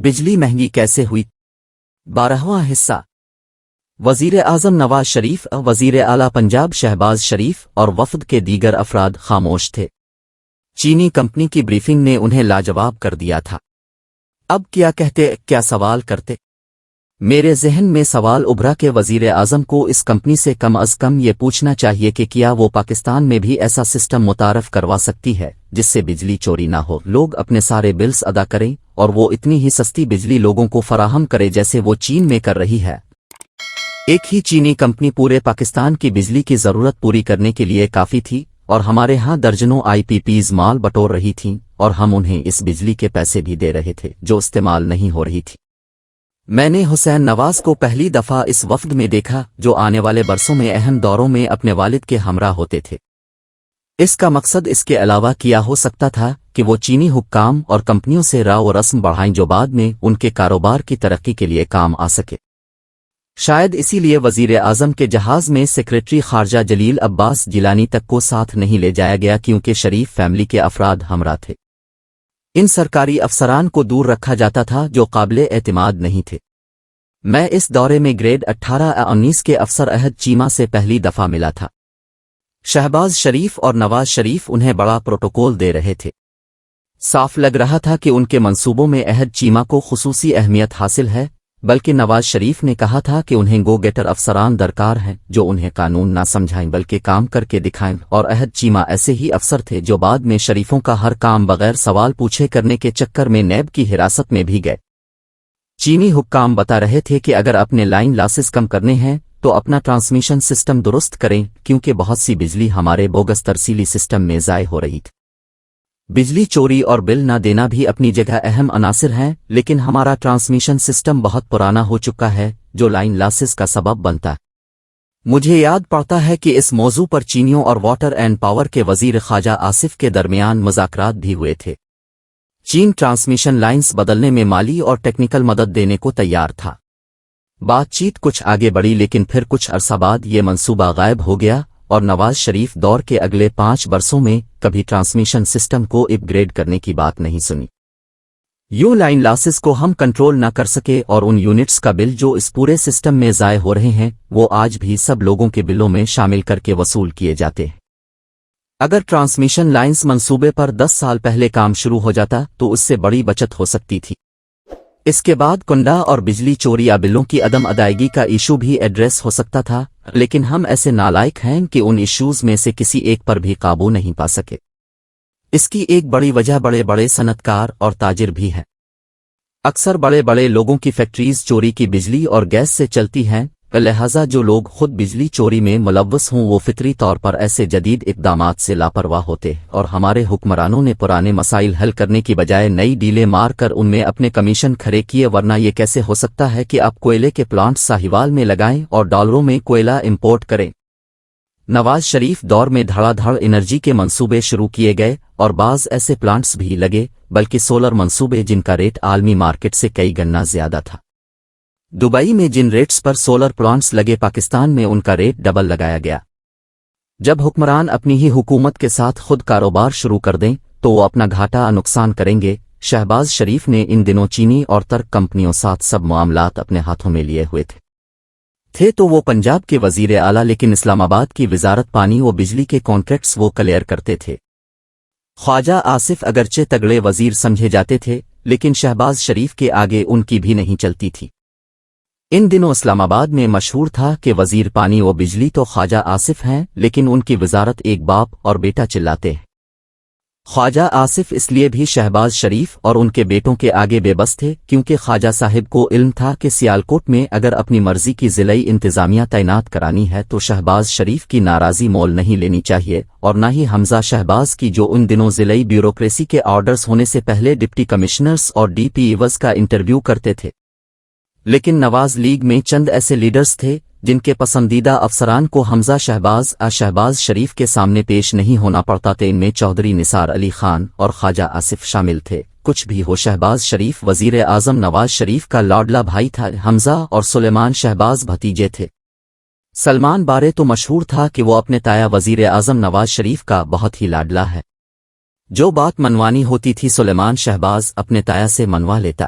بجلی مہنگی کیسے ہوئی؟ 12واں حصہ۔ وزیر اعظم نواز شریف، وزیر اعلیٰ پنجاب شہباز شریف اور وفد کے دیگر افراد خاموش تھے۔ چینی کمپنی کی بریفنگ نے انہیں لاجواب کر دیا تھا۔ اب کیا کہتے، کیا سوال کرتے؟ میرے ذہن میں سوال ابھرا کہ وزیر اعظم کو اس کمپنی سے کم از کم یہ پوچھنا چاہیے کہ کیا وہ پاکستان میں بھی ایسا سسٹم متعارف کروا سکتی ہے جس سے بجلی چوری نہ ہو، لوگ اپنے سارے بلز ادا کریں اور وہ اتنی ہی سستی بجلی لوگوں کو فراہم کرے جیسے وہ چین میں کر رہی ہے۔ ایک ہی چینی کمپنی پورے پاکستان کی بجلی کی ضرورت پوری کرنے کے لیے کافی تھی، اور ہمارے ہاں درجنوں IPPs مال بٹور رہی تھیں، اور ہم انہیں اس بجلی کے پیسے بھی دے رہے تھے جو استعمال نہیں ہو رہی تھی۔ میں نے حسین نواز کو پہلی دفعہ اس وفد میں دیکھا جو آنے والے برسوں میں اہم دوروں میں اپنے والد کے ہمراہ ہوتے تھے۔ اس کا مقصد اس کے علاوہ کیا ہو سکتا تھا کہ وہ چینی حکام اور کمپنیوں سے راہ و رسم بڑھائیں جو بعد میں ان کے کاروبار کی ترقی کے لیے کام آ سکے۔ شاید اسی لیے وزیر اعظم کے جہاز میں سیکریٹری خارجہ جلیل عباس جیلانی تک کو ساتھ نہیں لے جایا گیا، کیونکہ شریف فیملی کے افراد ہمراہ تھے۔ ان سرکاری افسران کو دور رکھا جاتا تھا جو قابل اعتماد نہیں تھے۔ میں اس دورے میں گریڈ 18-19 کے افسر عہد چیمہ سے پہلی دفعہ ملا تھا۔ شہباز شریف اور نواز شریف انہیں بڑا پروٹوکول دے رہے تھے۔ صاف لگ رہا تھا کہ ان کے منصوبوں میں عہد چیمہ کو خصوصی اہمیت حاصل ہے، بلکہ نواز شریف نے کہا تھا کہ انہیں گو گیٹر افسران درکار ہیں جو انہیں قانون نہ سمجھائیں بلکہ کام کر کے دکھائیں، اور عہد چیمہ ایسے ہی افسر تھے جو بعد میں شریفوں کا ہر کام بغیر سوال پوچھے کرنے کے چکر میں نیب کی حراست میں بھی گئے۔ چینی حکام بتا رہے تھے کہ اگر اپنے لائن لاسز کم کرنے ہیں تو اپنا ٹرانسمیشن سسٹم درست کریں، کیونکہ بہت سی بجلی ہمارے بوگس ترسیلی سسٹم میں ضائع ہو رہی تھی۔ بجلی چوری اور بل نہ دینا بھی اپنی جگہ اہم عناصر ہیں، لیکن ہمارا ٹرانسمیشن سسٹم بہت پرانا ہو چکا ہے جو لائن لاسز کا سبب بنتا ہے۔ مجھے یاد پڑتا ہے کہ اس موضوع پر چینیوں اور واٹر اینڈ پاور کے وزیر خواجہ آصف کے درمیان مذاکرات بھی ہوئے تھے۔ چین ٹرانسمیشن لائنز بدلنے میں مالی اور ٹیکنیکل مدد دینے کو تیار تھا۔ بات چیت کچھ آگے بڑھی، لیکن پھر کچھ عرصہ بعد یہ منصوبہ غائب ہو گیا، اور نواز شریف دور کے اگلے 5 برسوں میں کبھی ٹرانسمیشن سسٹم کو اپ گریڈ کرنے کی بات نہیں سنی۔ یوں لائن لاسز کو ہم کنٹرول نہ کر سکے، اور ان یونٹس کا بل جو اس پورے سسٹم میں ضائع ہو رہے ہیں وہ آج بھی سب لوگوں کے بلوں میں شامل کر کے وصول کیے جاتے ہیں۔ اگر ٹرانسمیشن لائنز منصوبے پر 10 سال پہلے کام شروع ہو جاتا تو اس سے بڑی بچت ہو سکتی تھی۔ اس کے بعد کنڈا اور بجلی چوری یا بلوں کی عدم ادائیگی کا ایشو بھی ایڈریس ہو سکتا تھا، لیکن ہم ایسے نالائق ہیں کہ ان ایشوز میں سے کسی ایک پر بھی قابو نہیں پا سکے۔ اس کی ایک بڑی وجہ بڑے بڑے صنعت کار اور تاجر بھی ہیں۔ اکثر بڑے بڑے لوگوں کی فیکٹریز چوری کی بجلی اور گیس سے چلتی ہیں، لہذا جو لوگ خود بجلی چوری میں ملوث ہوں وہ فطری طور پر ایسے جدید اقدامات سے لاپرواہ ہوتے، اور ہمارے حکمرانوں نے پرانے مسائل حل کرنے کی بجائے نئی ڈیلیں مار کر ان میں اپنے کمیشن کھڑے کیے، ورنہ یہ کیسے ہو سکتا ہے کہ آپ کوئلے کے پلانٹ ساہیوال میں لگائیں اور ڈالروں میں کوئلہ امپورٹ کریں۔ نواز شریف دور میں دھڑا دھڑ انرجی کے منصوبے شروع کیے گئے، اور بعض ایسے پلانٹس بھی لگے، بلکہ سولر منصوبے جن کا ریٹ عالمی مارکیٹ سے کئی گنا زیادہ تھا۔ دبئی میں جن ریٹس پر سولر پلانٹس لگے، پاکستان میں ان کا ریٹ ڈبل لگایا گیا۔ جب حکمران اپنی ہی حکومت کے ساتھ خود کاروبار شروع کر دیں تو وہ اپنا گھاٹا نقصان کریں گے۔ شہباز شریف نے ان دنوں چینی اور ترک کمپنیوں ساتھ سب معاملات اپنے ہاتھوں میں لیے ہوئے تھے تو وہ پنجاب کے وزیر اعلیٰ، لیکن اسلام آباد کی وزارت پانی و بجلی کے کانٹریکٹس وہ کلیئر کرتے تھے۔ خواجہ آصف اگرچہ تگڑے وزیر سمجھے جاتے تھے، لیکن شہباز شریف کے آگے ان کی بھی نہیں چلتی تھی۔ ان دنوں اسلام آباد میں مشہور تھا کہ وزیر پانی و بجلی تو خواجہ آصف ہیں، لیکن ان کی وزارت ایک باپ اور بیٹا چلاتے ہیں۔ خواجہ آصف اس لیے بھی شہباز شریف اور ان کے بیٹوں کے آگے بے بس تھے کیونکہ خواجہ صاحب کو علم تھا کہ سیالکوٹ میں اگر اپنی مرضی کی ضلعی انتظامیہ تعینات کرانی ہے تو شہباز شریف کی ناراضی مول نہیں لینی چاہیے، اور نہ ہی حمزہ شہباز کی، جو ان دنوں ضلعی بیوروکریسی کے آرڈرز ہونے سے پہلے ڈپٹی کمشنرز اور DPEs کا انٹرویو کرتے تھے۔ لیکن نواز لیگ میں چند ایسے لیڈرز تھے جن کے پسندیدہ افسران کو حمزہ شہباز شریف کے سامنے پیش نہیں ہونا پڑتا تھے۔ ان میں چودھری نثار علی خان اور خواجہ آصف شامل تھے۔ کچھ بھی ہو، شہباز شریف وزیر اعظم نواز شریف کا لاڈلا بھائی تھا۔ حمزہ اور سلیمان شہباز بھتیجے تھے۔ سلمان بارے تو مشہور تھا کہ وہ اپنے تایا وزیر اعظم نواز شریف کا بہت ہی لاڈلا ہے۔ جو بات منوانی ہوتی تھی سلیمان شہباز اپنے تایا سے منوا لیتا۔